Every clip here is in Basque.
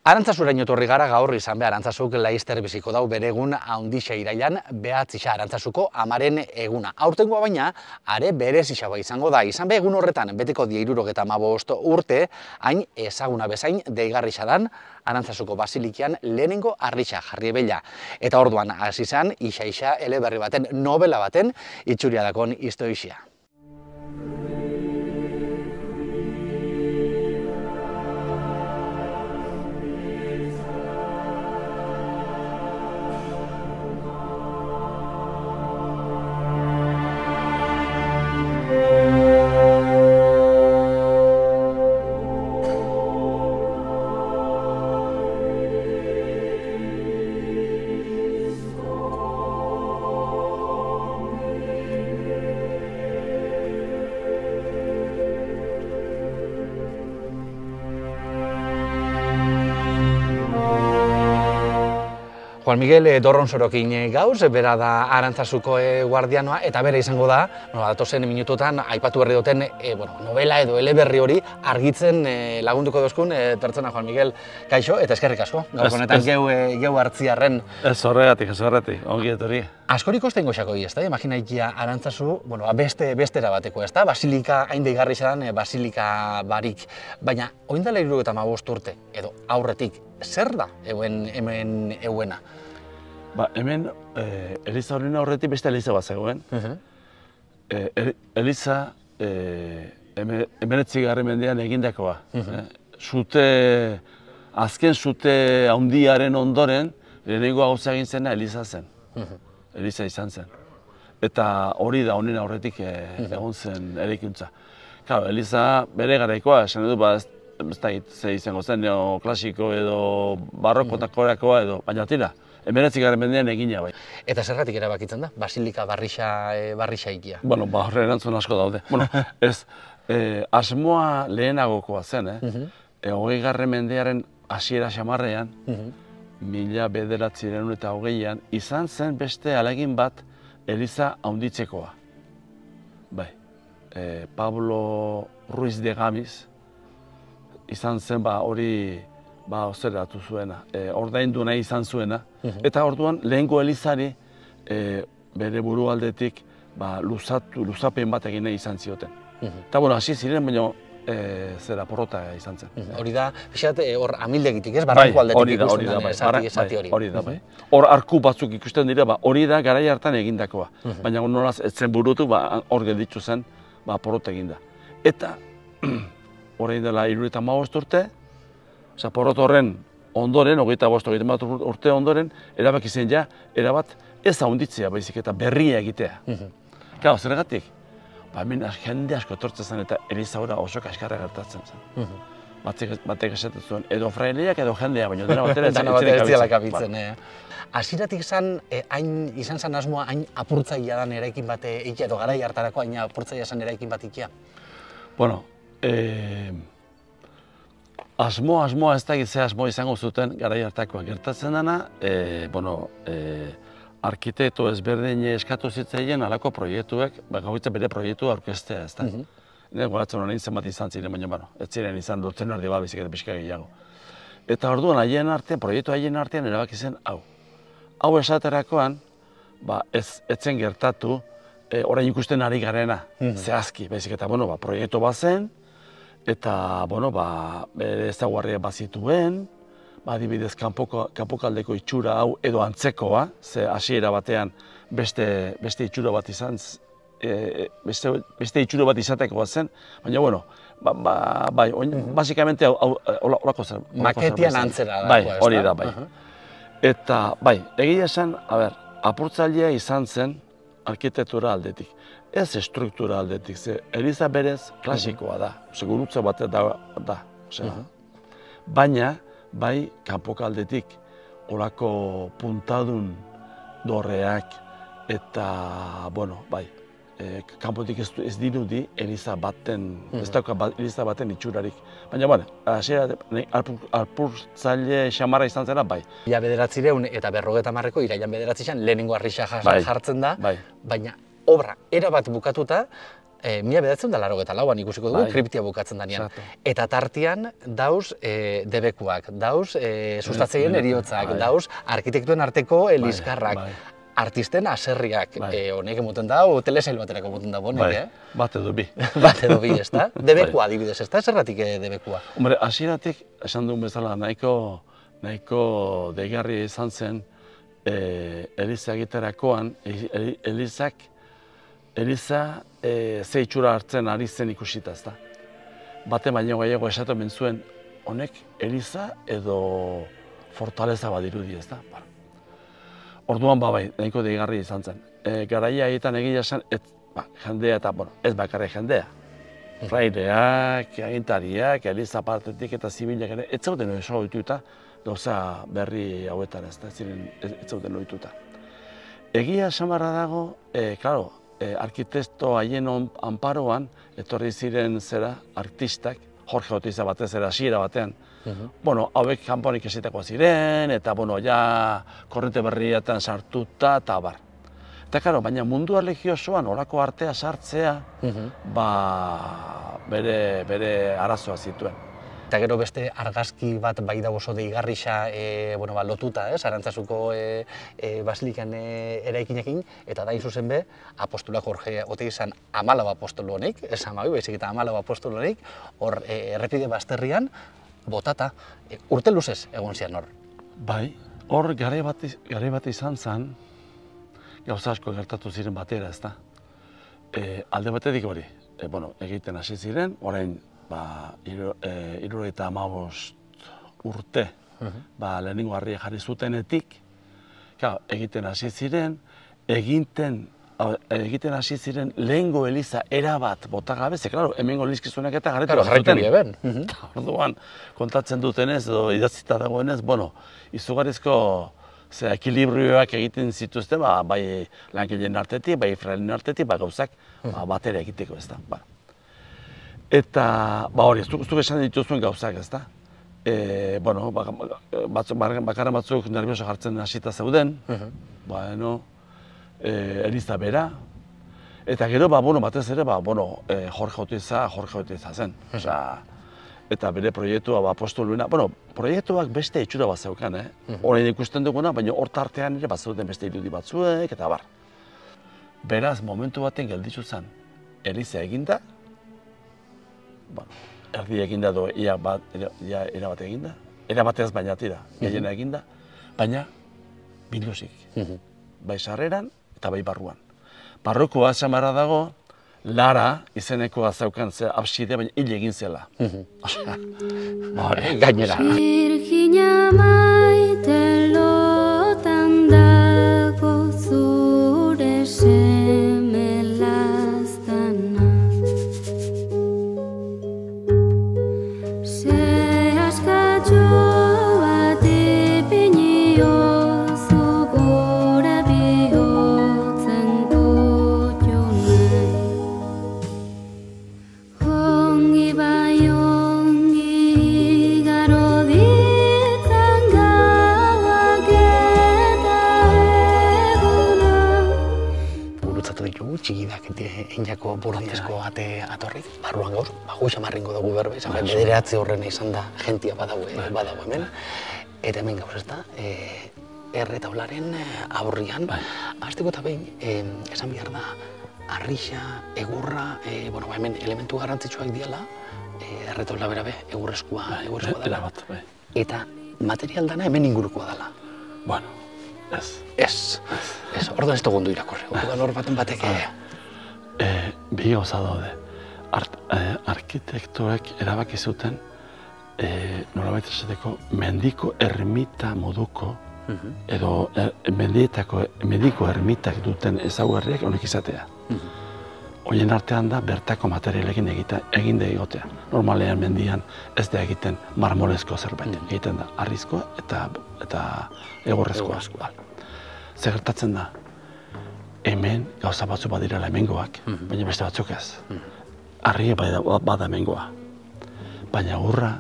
Arantzazuraino etorri gara gaur izan be Arantzazuk laizter biziko dau bere egun handixa irailan behatzixa Arantzazuko amaren eguna. Aurtengoa baina, are berezixagoa izango da. Izan be egun horretan beteko die 75 urte, hain ezaguna bezain deigarrixa dan Arantzazuko basilikian lehenengo arrixa jarri bella. Eta orduan hasi izan isa eleberri baten, novela baten itxuria dakon istoixia. Juan Miguel Dorronsorokin gauz, bera da Arantzazuko guardianoa, eta bera izango da, datozen minututan aipatu berri duten novela edo eleberri hori argitzen lagunduko dozkun pertsona. Juan Miguel, kaixo, eta eskerrik asko, gaur honetan geu hartziarren. Ez horregatik, ongi etorri. Askorik ostein goxako ez da, imaginaikia Arantzazu, bestera bateko ez da, basilika hain deigarri izan, basilika barik, baina oindala 75 urte, edo aurretik, zer da hemen euena? Hemen, Eliza horren aurretik beste Eliza bat zegoen. Eliza, 19. mendean egindakoa. Azken zute handiaren ondoren, lehenengo gauza egin zena Eliza zen. Eliza izan zen. Eta hori da honen aurretik egon zen eraikuntza. Eliza bere garaikoa, esan edu, ez da izango zen neoklasiko edo barrokotakorakoa edo, baina tira, 19. mendean egina bai. Eta zergatik erabakitzen da, basilika barrixa ikia? Horre erantzun asko daude. Asmoa lehenagokoa zen, 20. mendearen hasiera xamarrean, 1928an, izan zen beste ahalegin bat Eliza haunditzekoa. Pablo Ruiz de Gamis izan zen hori ozeratu zuena, ordaindu nahi izan zuena, eta orduan lehengo Elizari bere burualdetik luzapen bat egin nahi izan zioten. Eta hasi ziren, baina porrota izan zen. Hori da, hor amildegitik ez, barranko aldetik ikusten den esati hori. Hori da, bai. Hor arku batzuk ikusten dira, hori da garai hartan egindakoa. Baina nolaz ez zen burutu, hor gelditu zen, porrota eginda. Eta, orain dela 75 urte, porrot horren ondoren, 25 urte ondoren, erabaki zen erabat ez haunditzea baizik eta berria egitea. Zergatik? Hemen jende asko etortzen zen eta Eliza oso kaskarra gertatzen zen. Batek esaten zuen, edo fraileak edo jendea, baina dena batera ez ziala kabitzen. Hasieratik izan zen asmoa hain apurtzailea dan eraikin bat ikia, edo garai hartarako hain apurtzailea zen eraikin bat ikia? Asmoa ez da ze asmoa izango zuten garai hartakoa gertatzen dena, arkitekto ezberdin eskatu zitzaien halako proiektuek, gauzitza bere proiektua aurkeztea ez da. Goratzen honein zenbat izan ziren, baina ez ziren izan dutzen erdi bat bizik eta pixka gehiago. Eta orduan proiektu haien artean erabaki zen hau. Hau esaterakoan, ez zen gertatu, orain ikusten ari garena, zehazki, baizik eta proiektu bat zen, eta bere ezaugarriak bazituen, adibidez kanpokaldeko itxura hau edo antzekoa, ze hasiera batean beste itxura bat izan, beste itxura bat izateko bat zen, baina basikamente horako zer. Maketian antzera da. Hori da, bai. Eta, egia esan, apurtzailea izan zen arkitektura aldetik. Ez estruktura aldetik, ze Eliza berez klasikoa da, gurutze bat da. Baina, kanpokaldetik horako puntadun dorreak eta, kanpotik ez dirudi Eliza baten, ez dauka Eliza baten itxurarik. Baina, apurtzaile xamarra izan zera, bai. Ila 900 eta 50 irailan 9 lehenengo arrixa jartzen da, baina obra erabat bukatuta, 1984an ikusiko dugu, kriptia bukatzen danean. Eta tartean dauz debekuak, dauz sustatzeien eriotzak, dauz arkitektuen arteko liskarrak, artisten aserriak. Honek emoten da, telesail baterako emoten da honek, Bat edo bi. Bat edo bi, ez da? Debekua adibidez, ez da? Zerratik debekua? Hombre, hasieratik, esan duen bezala, nahiko deigarria izan zen eliza egiterakoan, eliza ze itxura hartzen ari zen ikusita, ez da? Bate baino gehiago esaten zuen, honek eliza edo fortaleza badirudi, ez da? Orduan bai, nahiko deigarria izan zen. Garaia egiten egia zen, jendea eta, ez bakarrik jendea. Fraideak, agintariak, eliza partetik eta zibilak ere, ez zauden oso ohituta, gauza berri hauetan ez zauden ohituta. Egia samarra dago, klaro, arkitekto haien anparoan, etorri ziren zera, artistak, Jorge Otiza batez ere hasiera batean, hauek kanponik esiteko ziren, eta korrente berrietan sartuta, eta bar. Eta, karo, baina mundu erlijiosoan olako artea sartzea, bere arazoa zituen. Eta gero beste argazki bat bai dago oso deigarrisa lotuta, Arantzasuko basilikan eraikinekin, eta da zuzen be, apostolak Jorge Oteizan 14 apostolo honek, ez 12, baizik eta 14 apostolo honek, hor errepide bazterrian, botata, urte luzez egon zian hor. Bai, hor garai bat izan zen, gauza asko gertatu ziren batera, ez da. Alde batetik hori, egiten hasi ziren, orain 75 urte lehenengo harria jarri zutenetik, egiten hasi ziren, egiten hasi ziren lehengo eliza erabat botagabe, ze, klaro, hemengo elizkizunak eta garretu zuten. Orduan, kontatzen dutenez, edo idatzita dagoenez, izugarrizko ekilibrioak egiten zituzten, bai langileen artetik, bai fraileen artetik, gauzak batera egiteko, ez da. Eta, hori, ez duk esan dituzuen gauzak, ez da. Bakarra batzuk nervioso jartzen hasita zeuden, eliza bera, eta gero, batez ere, Jorge Otiza zen. Eta bere proiektua apostoluena, proiektuak beste itxura bat zeukan, orain ikusten duguna, baina hor tartean ere bat zeuden beste irudi batzuek, eta bar. Beraz, momentu baten gelditu zen, eliza eginda, erdi eginda edo ia bat eginda, era batez baina tira, gehiena eginda, baina biluzik, bai sarreran eta bai barruan. Barrukoa samarra dago, Lara izenekoa zeukan ze absidea, baina hil egin zela. Gainera. Virginia maite lotan dago zure seme laztana. Se askatxoa dipini oso gora bihotzen dut jo nahi. Ongi bai ongi igaro ditzan gauak eta egunak. Gurutzatu ditugu, txikidak einako burantezko ate atorri. Barruan gaur, gu xamarringo dugu berbe, bederatzi horrena izan da gentia badago hemen. Eta hemen gauz ez da, erretaularen aurrian. Hasteko eta behin, esan behar da, arrixa, egurra, hemen elementu garrantzitsuak diala, erretaula bera be, egurrezkoa dela. Eta material dana hemen ingurukoa dela. Bueno, ez. Ez, orduan ez dugu ondo irakorre. Orduan hor baten batek... Bi gauza daude. Arkitektoek erabaki zuten nolabait esateko mendiko ermita moduko edo mendiko ermitak duten ezaugarriak honek izatea. Horien artean da bertako materialekin egin da egotea. Normalean mendian ez da egiten marmolezko zerbait. Egiten da harrizkoa eta egurrezkoa. Zer gertatzen da? Hemen gauza batzu badirela hemengoak, baina beste batzuk ez. Harria bada hemengoa. Baina egurra,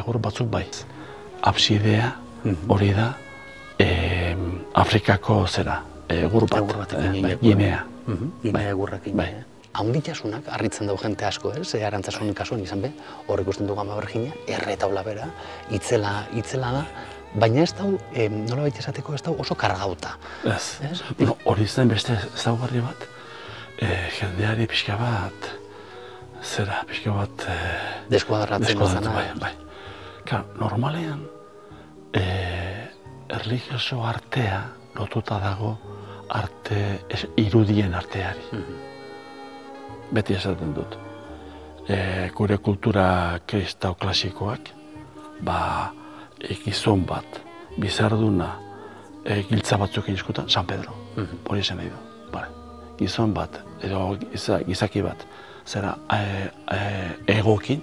egur batzuk bai. Absidea hori da Afrikako zera, egur bat, ginea. Ginea egurrekin. Haunditasunak harritzen dau jente asko, Arantzasun kasuan izan be, hor ikusten dugu Ama-Birjina, erretaula bera, itzela da, baina ez dau, nolabait esateko ez dau oso kargauta. Ez, hori zen beste ezaugarri bat, jendeari pixka bat, Deskuadratzen zana. Bai. Normalean, erlijioso artea lotuta dago irudien arteari. Beti esaten dut. Gure kultura kristau klasikoak, gizon bat, bizarduna, giltza batzuk egizkuta, San Pedro. Hori esan nahi du. Gizon bat, edo gizaki bat, zera egokin,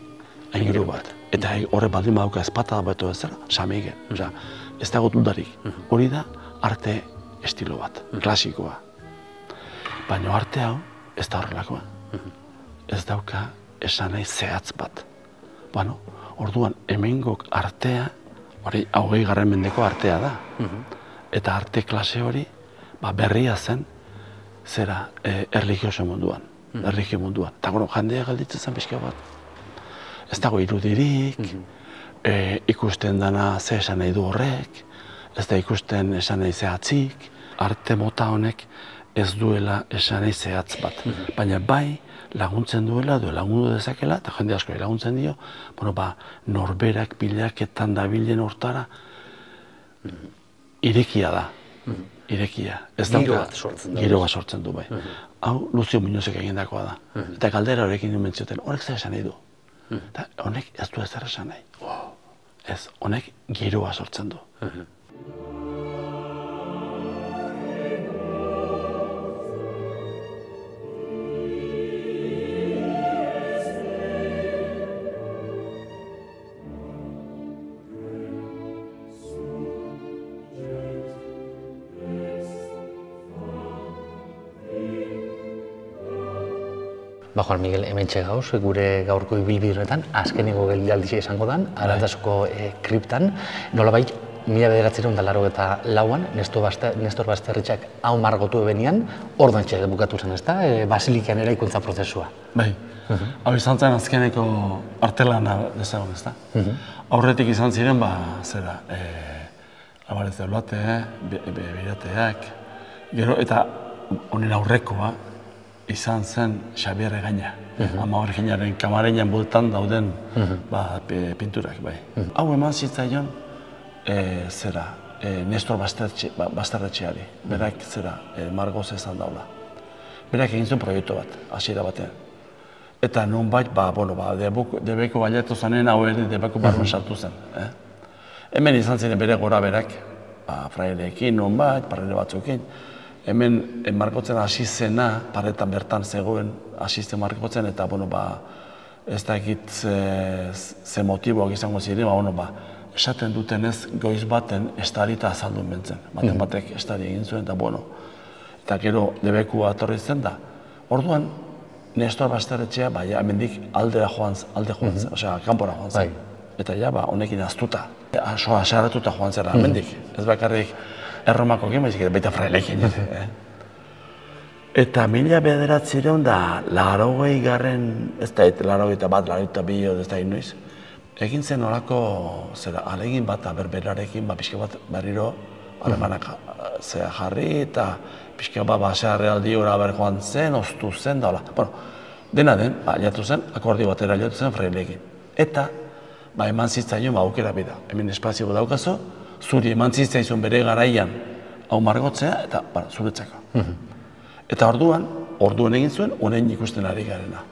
aingiru bat. Eta horre baldin badauka ezpata beto ez zera, San Miguel. Ez dago dudarik. Hori da arte estilo bat, klasikoa. Baina arte hau ez da horrelakoa. Ez dauka esan nahi zehatz bat. Orduan, hemengok artea, hori 20. mendeko artea da. Eta arte klase hori berria zen zera erlijioso munduan. Erlijio munduan. Eta jendea galditzen zen pixka bat. Ez dago irudirik, ikusten dana ze esan nahi du horrek, ez da ikusten esan nahi zehatzik, arte mota honek ez duela esan nahi zehatz bat. Baina bai laguntzen duela, lagundu dezakela, eta jende asko laguntzen dio, norberak bilaketan dabilen hortara, irekia da. Irekia. Giro bat sortzen du bai. Hau Lucio Muñozek egindakoa da. Eta galdera horrekin duen mentzioten, horrek zer esan nahi du. Eta honek ez du ezer esan nahi. Ez, honek giroa sortzen du. Juan Miguel, hementxe gauz, gure gaurko ibilbideetan, azkeneko geldialdia izango dan, Arantzazoko kriptan, nolabait, 1984an, Nestor Basterretxak hau margotu ebenean, orduan txede bukatu zen, ezta? Basilikan eraikuntza prozesua. Bai, hau izan zen azkeneko artelana dezagun, ezta? Aurretik izan ziren, Alvarez de Olate, Birateak, gero eta honen aurrekoa, izan zen Xabier Egaña, Ama-Birjinaren kamareinan bueltan dauden pinturak, bai. Hau eman zitzaion Nestor Basterretxeari, berak margoz ezan daula. Berak egin zuen proiektu bat, hasiera batean. Eta nonbait, debeko baliatu zanen, hau ere debeko barruan sartu zen. Hemen izan ziren bere gora berak, fraileekin, nonbait, parrele batzuekin. Hemen margotzen hasi zena, paretan bertan zegoen hasi zen margotzen, eta ez da egit ze motiboak izango ziren, esaten dutenez goiz baten estarita azaldun bentzen. Batek estari egin zuen, eta gero debekua atorri zen da. Orduan, Nestor Basterretxea, hemendik aldera joan zen, osea, kanpora joan zen. Eta honekin aztuta, asaratuta joan zera hemendik. Ez bakarrik Erromako egin, baizik baita frailekin. Eta 1909 da, 80. ez da, 81, 82, ez da inoiz, egin zen horako alegin bat, berberarekin, pixka bat berriro alemanak jarri, eta pixka bat basearrealdi hori joan zen, oztu zen, da, dena den, aliatu zen, akordio batera aliatu zen frailekin. Eta, eman zitzaion, aukera bida, hemen espazio daukazu, zuri eman zitzaizun bere garaian hau margotzea, eta zuretzako. Eta orduan egin zuen, honen ikusten ari garena.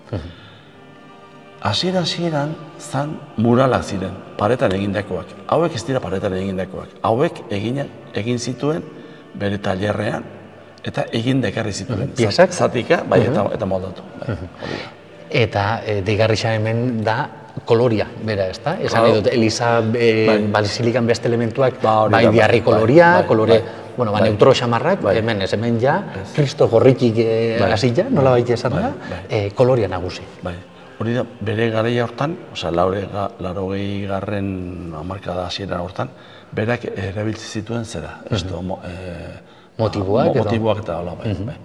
Hasieran zan muralak ziren, paretan egindakoak. Hauek ez dira paretan egindakoak. Hauek egin zituen bere tailerrean, eta egin dekarri zituen. Piezak? Zatika, eta moldatu. Eta deigarri hemen da, koloria, bera, ez da? Esan nahi dut, Eliza Basilikan beste elementuak, diarri koloria, neutro xamarrak, hemen ja, Kristo gorrikik hasila, nola baita esan da, koloria nagusi. Hori da, bere garaia hortan, 80. hamarkada hasiera hortan, berak erabiltzi zituen zera, Motiboak edo? Motiboak eta hola, bai.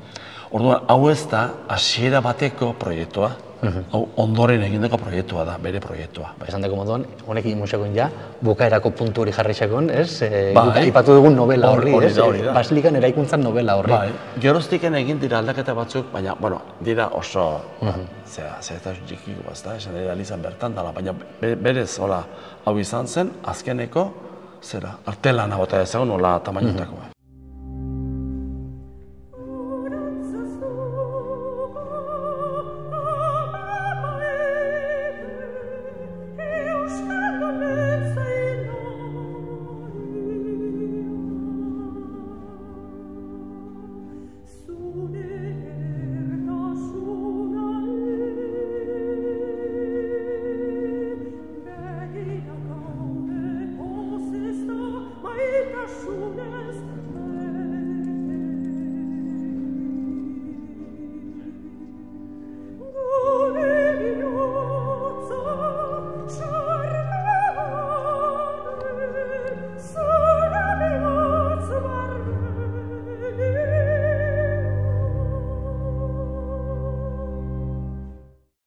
Orduan, hau ez da hasiera bateko proiektua, hau ondoren egindako proiektua da, bere proiektua. Esan dako moduan, honekin musakoen ja, bukaerako puntu hori jarri xakon, ez? Guk aipatu dugun novela horri, ez? Hori da. Basilikan eraikuntzan novela horri. Bai, geroztiken egin dira aldaketa batzuk, baina, bueno, dira oso, zehaztasun txikiko bazta, esan dira alizan bertan dela, baina berez, hola, hau izan zen, azkeneko, artelana bota ezagun, hola, tamainutakoa. Sunes